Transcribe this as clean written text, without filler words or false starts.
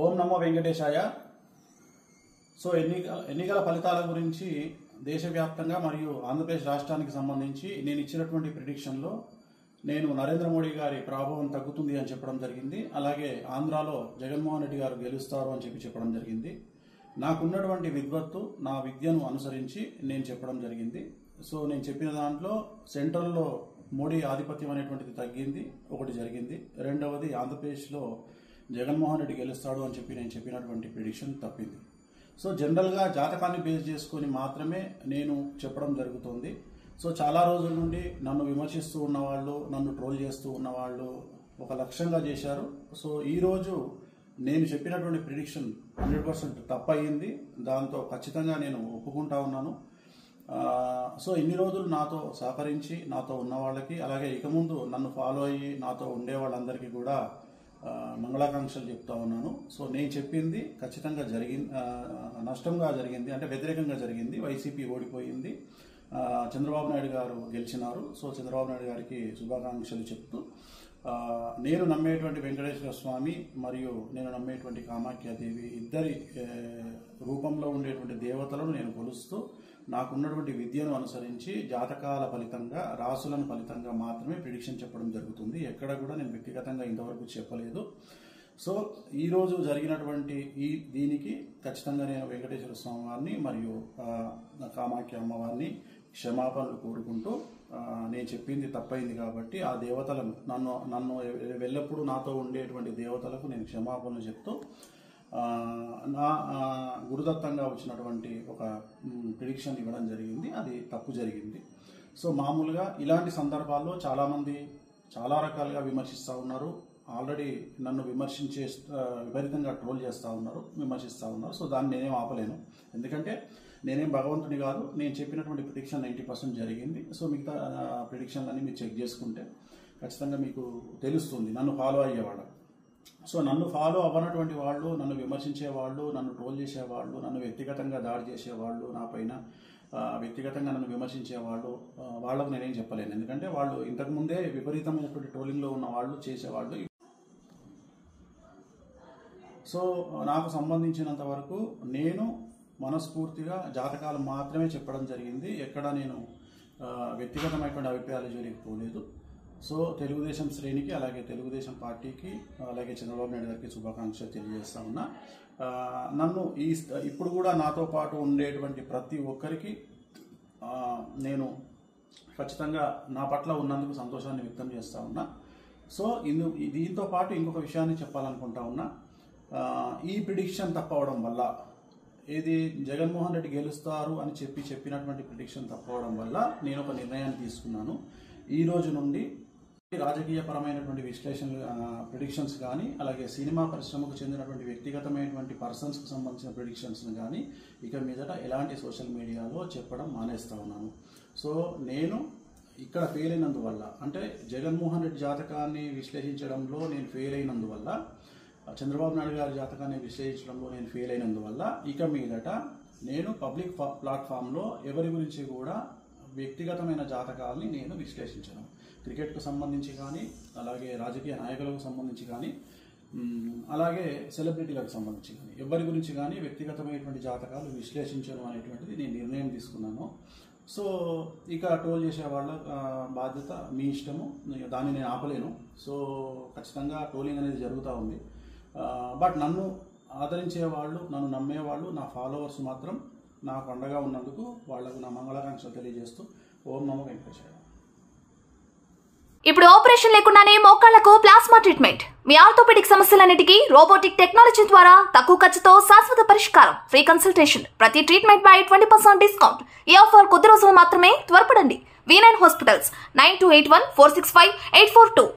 ఓం నమో వెంకటేశాయ. So ఎన్నికల ఫలితాల గురించి దేశవ్యాప్తంగా మరియు ఆంధ్రప్రదేశ్ రాష్ట్రానికి సంబంధించి నేను ఇచ్చినటువంటి ప్రిడిక్షన్లో నేను నరేంద్ర మోడీ గారి ప్రభావం తగ్గుతుంది అని చెప్పడం జరిగింది. అలాగే ఆంధ్రాలో జగన్మోహన్ రెడ్డి గారు గెలుస్తారు అని చెప్పడం జరిగింది. నాకున్నటువంటి విద్వత్తు, నా విద్యను అనుసరించి నేను చెప్పడం జరిగింది. సో నేను చెప్పిన దాంట్లో సెంట్రల్లో మోడీ ఆధిపత్యం అనేటువంటిది తగ్గింది, ఒకటి జరిగింది. రెండవది ఆంధ్రప్రదేశ్లో జగన్మోహన్ రెడ్డి గెలుస్తాడు అని నేను చెప్పినటువంటి ప్రిడిక్షన్ తప్పింది. సో జనరల్గా జాతకాన్ని బేస్ చేసుకొని మాత్రమే నేను చెప్పడం జరుగుతుంది. సో చాలా రోజుల నుండి నన్ను విమర్శిస్తూ ఉన్నవాళ్ళు, నన్ను ట్రోల్ చేస్తూ ఉన్నవాళ్ళు ఒక లక్ష్యంగా చేశారు. సో ఈరోజు నేను చెప్పినటువంటి ప్రిడిక్షన్ 100% తప్పయింది. దాంతో ఖచ్చితంగా నేను ఒప్పుకుంటా ఉన్నాను. సో ఇన్ని రోజులు నాతో సహకరించి నాతో ఉన్న వాళ్ళకి, అలాగే ఇక ముందు నన్ను ఫాలో అయ్యి నాతో ఉండే వాళ్ళందరికీ కూడా మంగళాకాంక్షలు చెప్తా ఉన్నాను. సో నేను చెప్పింది ఖచ్చితంగా నష్టంగా జరిగింది, అంటే వ్యతిరేకంగా జరిగింది. వైసీపీ ఓడిపోయింది, చంద్రబాబు నాయుడు గారు గెలిచినారు. సో చంద్రబాబు నాయుడు గారికి శుభాకాంక్షలు చెప్తూ నేను నమ్మేటువంటి వెంకటేశ్వర స్వామి మరియు నేను నమ్మేటువంటి కామాఖ్యాదేవి ఇద్దరి రూపంలో ఉండేటువంటి దేవతలను నేను కొలుస్తూ నాకున్నటువంటి విద్యను అనుసరించి జాతకాల ఫలితంగా, రాసులను ఫలితంగా మాత్రమే ప్రిడిక్షన్ చెప్పడం జరుగుతుంది. ఎక్కడ కూడా నేను వ్యక్తిగతంగా ఇంతవరకు చెప్పలేదు. సో ఈరోజు జరిగినటువంటి దీనికి ఖచ్చితంగా నేను వెంకటేశ్వర స్వామి వారిని మరియు కామాఖ్య అమ్మవారిని క్షమాపణలు కోరుకుంటూ, నేను చెప్పింది తప్పైంది కాబట్టి ఆ దేవతలను నన్ను ఎల్లప్పుడూ నాతో ఉండేటువంటి దేవతలకు నేను క్షమాపణలు చెప్తూ నా గురుదత్తంగా వచ్చినటువంటి ఒక ప్రిడిక్షన్ ఇవ్వడం జరిగింది. అది తప్పు జరిగింది. సో మామూలుగా ఇలాంటి సందర్భాల్లో చాలామంది చాలా రకాలుగా విమర్శిస్తూ ఉన్నారు. ఆల్రెడీ నన్ను విపరీతంగా ట్రోల్ చేస్తూ ఉన్నారు, విమర్శిస్తూ ఉన్నారు. సో దాన్ని నేనేం ఆపలేను, ఎందుకంటే నేనేం భగవంతుని కాదు. నేను చెప్పినటువంటి ప్రిడిక్షన్ 90% జరిగింది. సో మిగతా ప్రిడిక్షన్లన్నీ మీరు చెక్ చేసుకుంటే ఖచ్చితంగా మీకు తెలుస్తుంది నన్ను ఫాలో అయ్యేవాడు. సో నన్ను ఫాలో అవ్వనటువంటి వాళ్ళు, నన్ను విమర్శించేవాళ్ళు, నన్ను ట్రోల్ చేసేవాళ్ళు, నన్ను వ్యక్తిగతంగా దాడి చేసేవాళ్ళు, నా పైన వ్యక్తిగతంగా నన్ను విమర్శించేవాళ్ళు, వాళ్ళకు నేనేం చెప్పలేను. ఎందుకంటే వాళ్ళు ఇంతకుముందే విపరీతమైనటువంటి ట్రోలింగ్లో ఉన్న వాళ్ళు, చేసేవాళ్ళు. సో నాకు సంబంధించినంత వరకు నేను మనస్ఫూర్తిగా జాతకాలు మాత్రమే చెప్పడం జరిగింది. ఎక్కడ నేను వ్యక్తిగతమైనటువంటి అభిప్రాయాలు జోలికి పోలేదు. సో తెలుగుదేశం శ్రేణికి, అలాగే తెలుగుదేశం పార్టీకి, అలాగే చంద్రబాబు నాయుడు గారికి శుభాకాంక్షలు తెలియజేస్తా ఉన్నా. నన్ను ఇప్పుడు కూడా నాతో పాటు ఉండేటువంటి ప్రతి ఒక్కరికి నేను ఖచ్చితంగా నా పట్ల ఉన్నందుకు సంతోషాన్ని వ్యక్తం చేస్తూ ఉన్నా. సో దీంతో పాటు ఇంకొక విషయాన్ని చెప్పాలనుకుంటా ఉన్నా. ఈ ప్రిడిక్షన్ తప్పవడం వల్ల, ఏది జగన్మోహన్ రెడ్డి గెలుస్తారు అని చెప్పినటువంటి ప్రిడిక్షన్ తప్పవడం వల్ల నేను ఒక నిర్ణయాన్ని తీసుకున్నాను. ఈ రోజు నుండి రాజకీయపరమైనటువంటి ప్రిడిక్షన్స్ కానీ, అలాగే సినిమా పరిశ్రమకు చెందినటువంటి వ్యక్తిగతమైనటువంటి పర్సన్స్కి సంబంధించిన ప్రిడిక్షన్స్ కానీ ఇక మీదట ఎలాంటి సోషల్ మీడియాలో చెప్పడం మానేస్తా ఉన్నాను. సో నేను ఇక్కడ ఫెయిల్ అయినందువల్ల, అంటే జగన్మోహన్ రెడ్డి జాతకాన్ని విశ్లేషించడంలో నేను ఫెయిల్ అయినందువల్ల, చంద్రబాబు నాయుడు గారి జాతకాన్ని విశ్లేషించడంలో నేను ఫెయిల్ అయినందువల్ల ఇక మీదట నేను పబ్లిక్ ప్లాట్ఫామ్లో ఎవరి గురించి కూడా వ్యక్తిగతమైన జాతకాలని నేను విశ్లేషించను. క్రికెట్కు సంబంధించి కానీ, అలాగే రాజకీయ నాయకులకు సంబంధించి కానీ, అలాగే సెలబ్రిటీలకు సంబంధించి కానీ, ఎవరి గురించి కానీ వ్యక్తిగతమైనటువంటి జాతకాలు విశ్లేషించడం అనేటువంటిది నేను నిర్ణయం తీసుకున్నాను. సో ఇక ట్రోల్ చేసే వాళ్ళ బాధ్యత మీ ఇష్టము, దాన్ని నేను ఆపలేను. సో ఖచ్చితంగా ట్రోలింగ్ అనేది జరుగుతూ ఉంది. బట్ నన్ను ఆదరించే వాళ్ళు, నన్ను నమ్మేవాళ్ళు, నా ఫాలోవర్స్ మాత్రం నాకు అండగా ఉన్నందుకు వాళ్లకు నా మంగళాకాంక్షలు తెలియజేస్తూ ఓం నమో వెంకటేశాయ. ఇప్పుడు ఆపరేషన్ లేకుండానే మోకాళ్లకు ప్లాస్మా ట్రీట్మెంట్. మీ ఆర్థోపెడిక్ సమస్యలన్నిటికీ రోబోటిక్ టెక్నాలజీ ద్వారా తక్కువ ఖర్చుతో శాశ్వత పరిష్కారం. Free consultation. ప్రతి ట్రీట్మెంట్ పై 20% డిస్కౌంట్. ఈ ఆఫర్ కొద్ది రోజులు మాత్రమే. త్వరపడండి. V9 hospitals 9281465842.